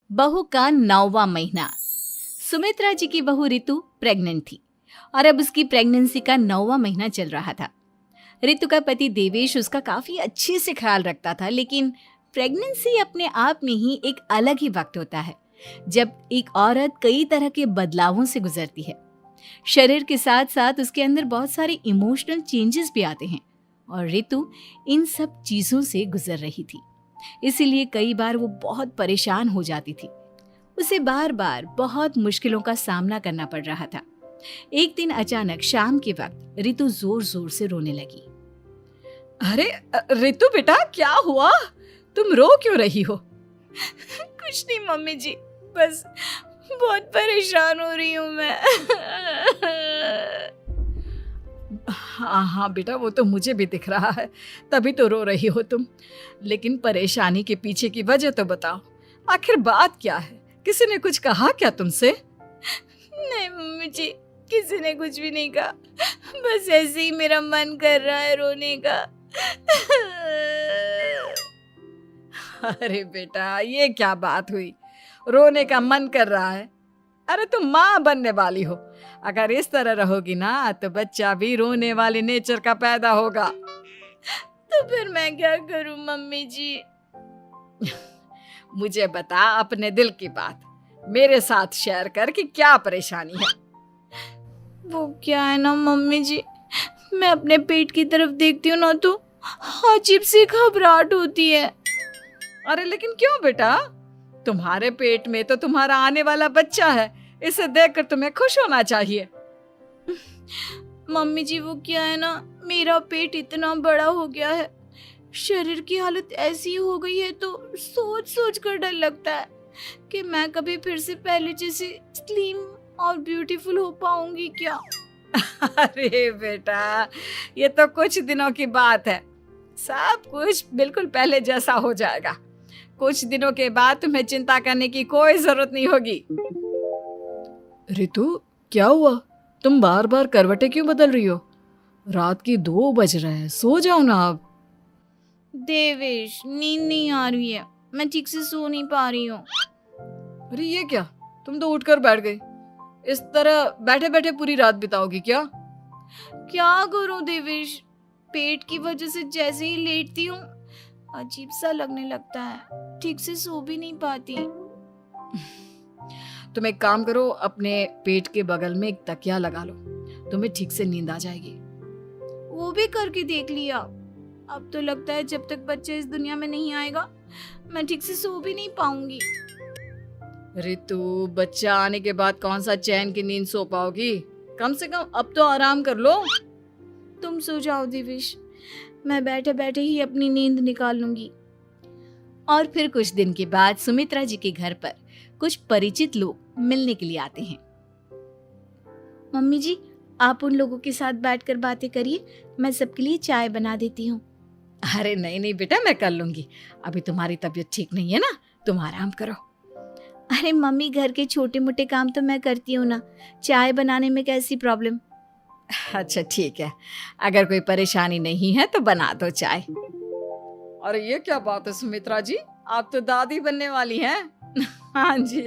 बहू का 9वां महीना। सुमित्रा जी की बहू रितु प्रेग्नेंट थी और अब उसकी प्रेगनेंसी का 9वां महीना चल रहा था। रितु का पति देवेश उसका काफी अच्छे से ख्याल रखता था, लेकिन प्रेगनेंसी अपने आप में ही एक अलग ही वक्त होता है जब एक औरत कई तरह के बदलावों से गुजरती है। शरीर के साथ साथ उसके अंदर बहुत सारे इमोशनल चेंजेस भी आते हैं और रितु इन सब चीजों से गुजर रही थी। इसीलिए कई बार वो बहुत परेशान हो जाती थी। उसे बार बार बहुत मुश्किलों का सामना करना पड़ रहा था। एक दिन अचानक शाम के वक्त रितु जोर जोर से रोने लगी। अरे रितु बेटा, क्या हुआ? तुम रो क्यों रही हो? कुछ नहीं मम्मी जी, बस बहुत परेशान हो रही हूँ मैं। हाँ बेटा, वो तो मुझे भी दिख रहा है, तभी तो रो रही हो तुम। लेकिन परेशानी के पीछे की वजह तो बताओ, आखिर बात क्या है? किसी ने कुछ कहा क्या तुमसे? नहीं मम्मी जी, किसी ने कुछ भी नहीं कहा, बस ऐसे ही मेरा मन कर रहा है रोने का। अरे बेटा, ये क्या बात हुई? रोने का मन कर रहा है? अरे तुम माँ बनने वाली हो, अगर इस तरह रहोगी ना तो बच्चा भी रोने वाले नेचर का पैदा होगा। तो फिर मैं क्या करूं मम्मी जी? मुझे बता अपने दिल की बात, मेरे साथ शेयर कर कि क्या परेशानी है। वो क्या है ना मम्मी जी, मैं अपने पेट की तरफ देखती हूँ ना तो अजीब सी घबराहट होती है। अरे लेकिन क्यों बेटा? तुम्हारे पेट में तो तुम्हारा आने वाला बच्चा है, इसे देखकर तुम्हें खुश होना चाहिए। मम्मी जी वो क्या है ना, मेरा पेट इतना बड़ा हो गया है, शरीर की हालत ऐसी हो गई है तो सोच सोच कर डर लगता है कि मैं कभी फिर से पहले जैसी स्लिम और ब्यूटीफुल हो पाऊंगी क्या। अरे बेटा, ये तो कुछ दिनों की बात है, सब कुछ बिल्कुल पहले जैसा हो जाएगा। कुछ दिनों के बाद तुम्हें चिंता करने की कोई जरूरत नहीं होगी। रितु, क्या हुआ? तुम बार बार करवटें क्यों बदल रही हो? रात की 2 बज रहे हैं, सो जाओ ना अब। देवेश, नींद नहीं आ रही है, मैं ठीक से सो नहीं पा रही हूँ। अरे ये क्या, तुम तो उठकर बैठ गई। इस तरह बैठे बैठे पूरी रात बिताओगी क्या? क्या करूं देवेश, पेट की वजह से जैसे ही लेटती हूँ अजीब सा लगने लगता है, ठीक से सो भी नहीं पाती। तुम एक काम करो, अपने पेट के बगल में एक तकिया लगा लो, तुम्हें ठीक से नींद आ जाएगी। वो भी करके देख लिया, अब तो लगता है जब तक बच्चा इस दुनिया में नहीं आएगा मैं ठीक से सो भी नहीं पाऊंगी। रितु, बच्चा आने के बाद कौन सा चैन की नींद सो पाओगी? कम से कम अब तो आराम कर लो। तुम सो जाओ देवेश, मैं बैठे बैठे ही अपनी नींद निकाल लूंगी। और फिर कुछ दिन के बाद सुमित्रा जी के घर पर कुछ परिचित लोग मिलने के लिए आते हैं। मम्मी जी, आप उन लोगों के साथ बैठकर बातें करिए, मैं सबके लिए चाय बना देती हूँ। अरे नहीं नहीं बेटा, मैं कर लूंगी, अभी तुम्हारी तबीयत ठीक नहीं है ना, तुम आराम करो। अरे मम्मी, घर के छोटे मोटे काम तो मैं करती हूँ ना, चाय बनाने में कैसी प्रॉब्लम? अच्छा ठीक है, अगर कोई परेशानी नहीं है तो बना दो चाय। अरे ये क्या बात है सुमित्रा जी, आप तो दादी बनने वाली हैं। हाँ जी,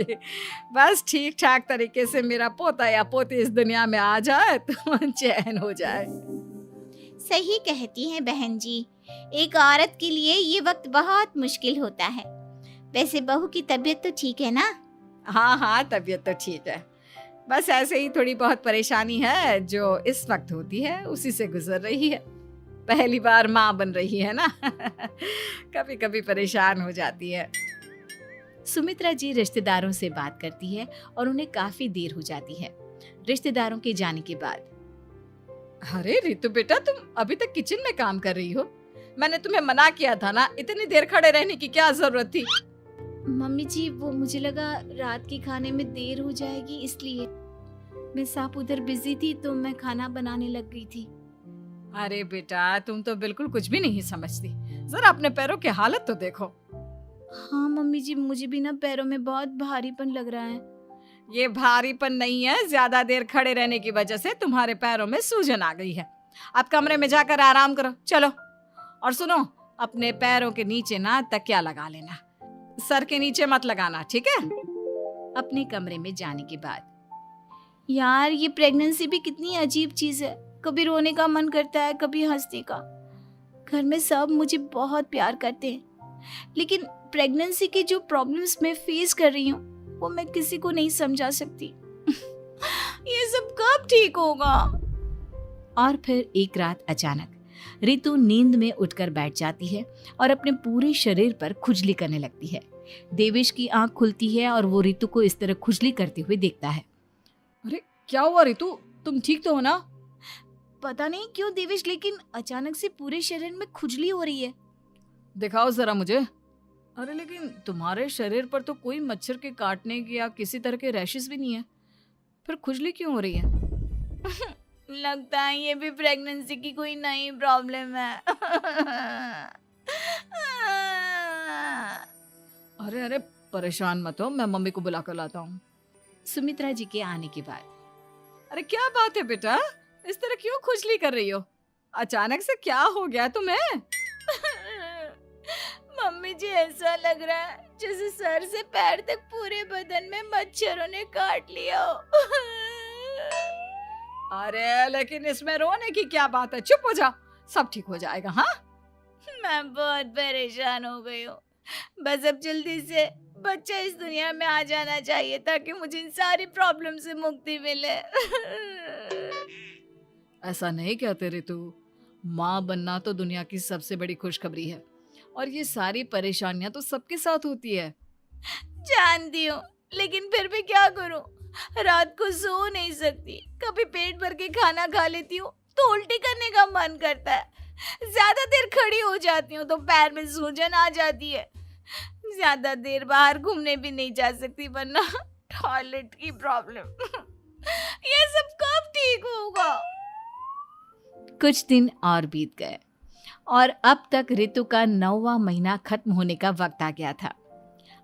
बस ठीक ठाक तरीके से मेरा पोता या पोती इस दुनिया में आ जाए तो चैन हो जाए। सही कहती हैं बहन जी, एक औरत के लिए ये वक्त बहुत मुश्किल होता है। वैसे बहू की तबीयत तो ठीक है ना? हाँ हाँ, तबीयत तो ठीक है, बस ऐसे ही थोड़ी बहुत परेशानी है जो इस वक्त होती है, उसी से गुजर रही है। पहली बार माँ बन रही है ना, कभी कभी परेशान हो जाती है। सुमित्रा जी रिश्तेदारों से बात करती है और उन्हें काफी देर हो जाती है। रिश्तेदारों के जाने के बाद, अरे रितु बेटा, तुम अभी तक किचन में काम कर रही हो? मैंने तुम्हें मना किया था ना, इतनी देर खड़े रहने की क्या जरूरत थी? मम्मी जी, वो मुझे लगा रात के खाने में देर हो जाएगी, इसलिए मैं साफ उधर बिजी थी तो मैं खाना बनाने लग गई थी। अरे बेटा, तुम तो बिल्कुल कुछ भी नहीं समझती, जरा अपने पैरों की हालत तो देखो। हाँ मम्मी जी, मुझे भी ना पैरों में बहुत भारीपन लग रहा है। ये भारीपन नहीं है, ज्यादा देर खड़े रहने की वजह से तुम्हारे पैरों में सूजन आ गई है। अब कमरे में जाकर आराम करो, चलो। और सुनो, अपने पैरों के नीचे ना तकिया लगा लेना, सर के नीचे मत लगाना, ठीक है? अपने कमरे में जाने के बाद यार ये प्रेगनेंसी भी कितनी अजीब चीज है, कभी रोने का मन करता है, कभी हंसने का। घर में सब मुझे बहुत प्यार करते हैं, लेकिन प्रेगनेंसी की जो प्रॉब्लम्स मैं फेस कर रही हूँ वो मैं किसी को नहीं समझा सकती। ये सब कब ठीक होगा? और फिर एक रात अचानक रितु नींद में उठकर बैठ जाती है और अपने पूरे शरीर पर खुजली करने लगती है। देवेश की आंख खुलती है और वो रितु को इस तरह खुजली करते हुए देखता है। अरे क्या हुआ रितु, तुम ठीक तो हो ना? पता नहीं क्यों देवेश, लेकिन अचानक से पूरे शरीर में खुजली हो रही है। दिखाओ जरा मुझे। अरे लेकिन तुम्हारे शरीर पर तो कोई मच्छर के काटने की या किसी तरह के रैशेस भी नहीं है, फिर खुजली क्यों हो रही है? लगता है ये भी प्रेगनेंसी की कोई नई प्रॉब्लम है। अरे अरे परेशान मत हो, मैं मम्मी को बुला कर लाता हूँ। सुमित्रा जी के आने के बाद अरे क्या बात है बेटा, इस तरह क्यों खुजली कर रही हो? अचानक से क्या हो गया तुम्हें? मम्मी जी ऐसा लग रहा है जैसे सर से पैर तक पूरे बदन में मच्छरों ने काट लिया हो। अरे लेकिन इसमें रोने की क्या बात है, चुप हो जाओ, सब ठीक हो जाएगा। हाँ मैं बहुत परेशान हो गई हूँ, बस अब जल्दी से बच्चा इस दुनिया में आ जाना चाहिए ताकि मुझे इन सारी प्रॉब्लम से मुक्ति मिले। ऐसा नहीं कहते रितु, माँ बनना तो दुनिया की सबसे बड़ी खुशखबरी है और ये सारी परेशानियां तो सबके साथ होती है। जानती हूँ, लेकिन फिर भी क्या करूँ, रात को सो नहीं सकती, कभी पेट भर के खाना खा लेती हूँ तो उल्टी करने का मन करता है, ज्यादा देर खड़ी हो जाती हूँ तो पैर में सूजन आ जाती है, ज्यादा देर बाहर घूमने भी नहीं जा सकती वरना टॉयलेट की प्रॉब्लम। ये सब कब ठीक होगा? कुछ दिन और बीत गए और अब तक रितु का 9वां महीना खत्म होने का वक्त आ गया था।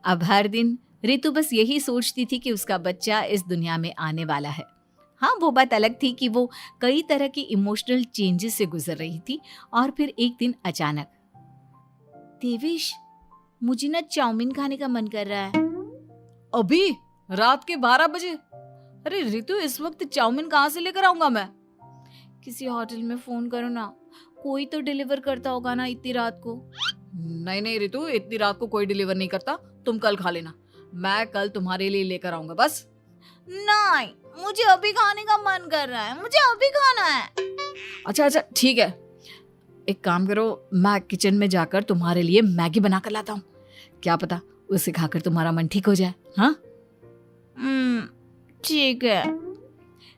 अब हर दिन रितु बस यही सोचती थी कि उसका बच्चा इस दुनिया में आने वाला है। हाँ, वो बात अलग थी कि वो कई तरह की इमोशनल चेंजेस से गुजर रही थी और फिर एक दिन अचानक, देवेश मुझे ना चाउमीन खाने का मन कर रहा है। अभी रात के 12 बजे? अरे रितु, इस वक्त चाउमीन कहाँ से लेकर आऊंगा मैं? किसी होटल में फोन करो ना, कोई तो डिलीवर करता होगा ना इतनी रात को। नहीं नहीं रितु, इतनी रात को कोई डिलीवर नहीं करता, तुम कल खा लेना, मैं कल तुम्हारे लिए लेकर आऊंगा बस। नहीं, मुझे अभी खाने का मन कर रहा है, मुझे अभी खाना है। अच्छा अच्छा ठीक है, एक काम करो, मैं किचन में जाकर तुम्हारे लिए मैगी बना कर लाता हूँ, क्या पता उसे खाकर तुम्हारा मन ठीक हो जाए। हाँ ठीक है।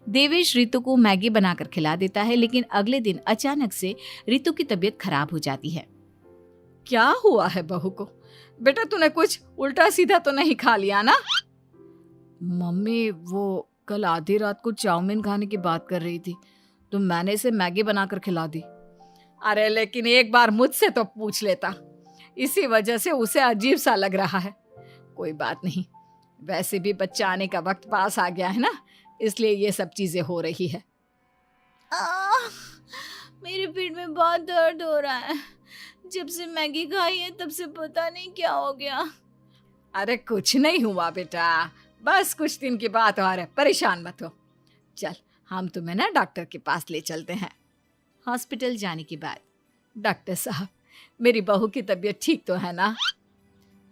देवेश रितु को मैगी बनाकर खिला देता है, लेकिन अगले दिन अचानक से रितु की तबीयत खराब हो जाती है। क्या हुआ है बहू को? बेटा तूने कुछ उल्टा सीधा तो नहीं खा लिया ना? मम्मी वो कल आधी रात को चाउमीन खाने की बात कर रही थी तो मैंने इसे मैगी बनाकर खिला दी। अरे लेकिन एक बार मुझसे तो पूछ लेता, इसी वजह से उसे अजीब सा लग रहा है। कोई बात नहीं, वैसे भी बच्चा आने का वक्त पास आ गया है ना, इसलिए ये सब चीजें हो रही है। मेरे पेट में बहुत दर्द हो रहा है, जब से मैगी खाई है तब से पता नहीं क्या हो गया। अरे कुछ नहीं हुआ बेटा, बस कुछ दिन की बात और है, परेशान मत हो। चल हम तुम्हें ना डॉक्टर के पास ले चलते हैं। हॉस्पिटल जाने के बाद, डॉक्टर साहब, मेरी बहू की तबीयत ठीक तो है ना?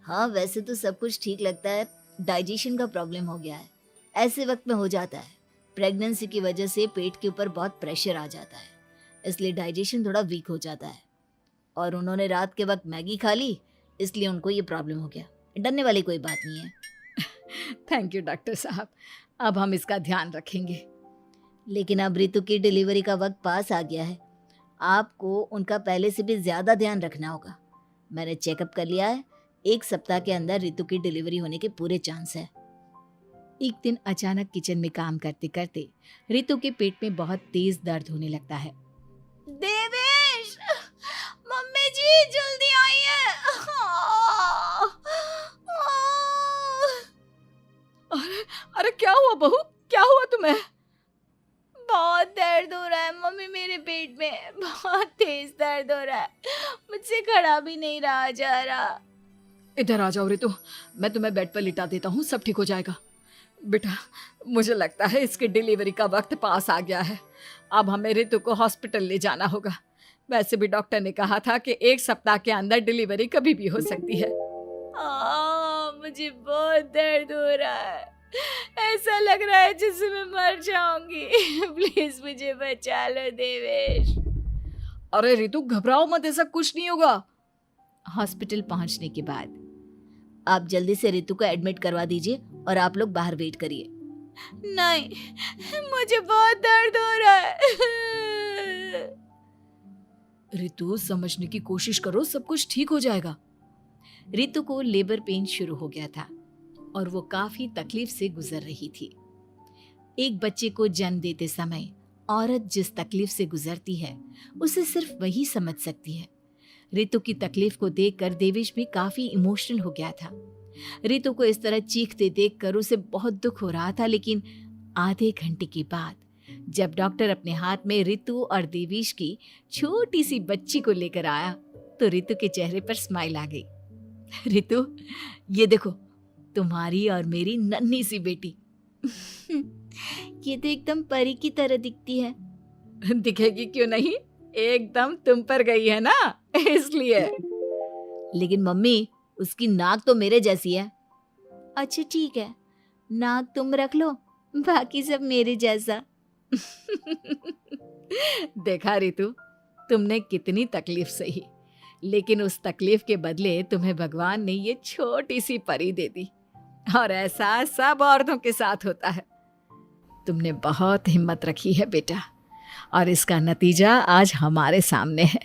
हाँ, वैसे तो सब कुछ ठीक लगता है, डाइजेशन का प्रॉब्लम हो गया है, ऐसे वक्त में हो जाता है। प्रेगनेंसी की वजह से पेट के ऊपर बहुत प्रेशर आ जाता है, इसलिए डाइजेशन थोड़ा वीक हो जाता है। और उन्होंने रात के वक्त मैगी खा ली, इसलिए उनको ये प्रॉब्लम हो गया। डरने वाली कोई बात नहीं है। थैंक यू डॉक्टर साहब, अब हम इसका ध्यान रखेंगे। लेकिन अब रितु की डिलीवरी का वक्त पास आ गया है, आपको उनका पहले से भी ज़्यादा ध्यान रखना होगा। मैंने चेकअप कर लिया है, 1 सप्ताह के अंदर रितु की डिलीवरी होने के पूरे चांस है। एक दिन अचानक किचन में काम करते करते रितु के पेट में बहुत तेज दर्द होने लगता है। देवेश, मम्मी जी जल्दी आइए। अरे क्या हुआ बहू, क्या हुआ तुम्हें? बहुत दर्द हो रहा है मम्मी, मेरे पेट में बहुत तेज दर्द हो रहा है, मुझसे खड़ा भी नहीं रहा जा रहा। इधर आ जाओ रितु, मैं तुम्हें बेड पर लिटा देता हूँ, सब ठीक हो जाएगा। बेटा, मुझे लगता है इसकी डिलीवरी का वक्त पास आ गया है। अब हमें रितु को हॉस्पिटल ले जाना होगा। वैसे भी डॉक्टर ने कहा था कि 1 सप्ताह के अंदर डिलीवरी कभी भी हो सकती है। मुझे बहुत दर्द हो रहा है, ऐसा लग रहा है जैसे मैं मर जाऊंगी। प्लीज मुझे बचा लो देवेश। अरे रितु, घबराओ मत, ऐसा कुछ नहीं होगा। हॉस्पिटल पहुंचने के बाद आप जल्दी से रितु को एडमिट करवा दीजिए और आप लोग बाहर वेट करिए। नहीं, मुझे बहुत दर्द हो रहा है। रितु, समझने की कोशिश करो, सब कुछ ठीक हो जाएगा। रितु को लेबर पेन शुरू हो गया था और वो काफी तकलीफ से गुजर रही थी। एक बच्चे को जन्म देते समय औरत जिस तकलीफ से गुजरती है उसे सिर्फ वही समझ सकती है। रितु की तकलीफ को देखकर देवेश भी काफी इमोशनल हो गया था। रितु को इस तरह चीखते देखकर उसे बहुत दुख हो रहा था, लेकिन आधे घंटे के बाद जब डॉक्टर अपने हाथ में रितु और देवेश की छोटी सी बच्ची को लेकर आया तो रितु के चेहरे पर स्माइल आ गई। रितु, ये देखो, तुम्हारी और मेरी नन्ही सी बेटी। ये तो एकदम परी की तरह दिखती है। दिखेगी क्यों नहीं, एकदम तुम पर गई है ना, इसलिए। लेकिन मम्मी, उसकी नाक तो मेरे जैसी है। अच्छा ठीक है, नाक तुम रख लो, बाकी सब मेरे जैसा। देखा रितु, तुमने कितनी तकलीफ सही, लेकिन उस तकलीफ के बदले तुम्हें भगवान ने ये छोटी सी परी दे दी। और ऐसा सब औरतों के साथ होता है। तुमने बहुत हिम्मत रखी है बेटा, और इसका नतीजा आज हमारे सामने है।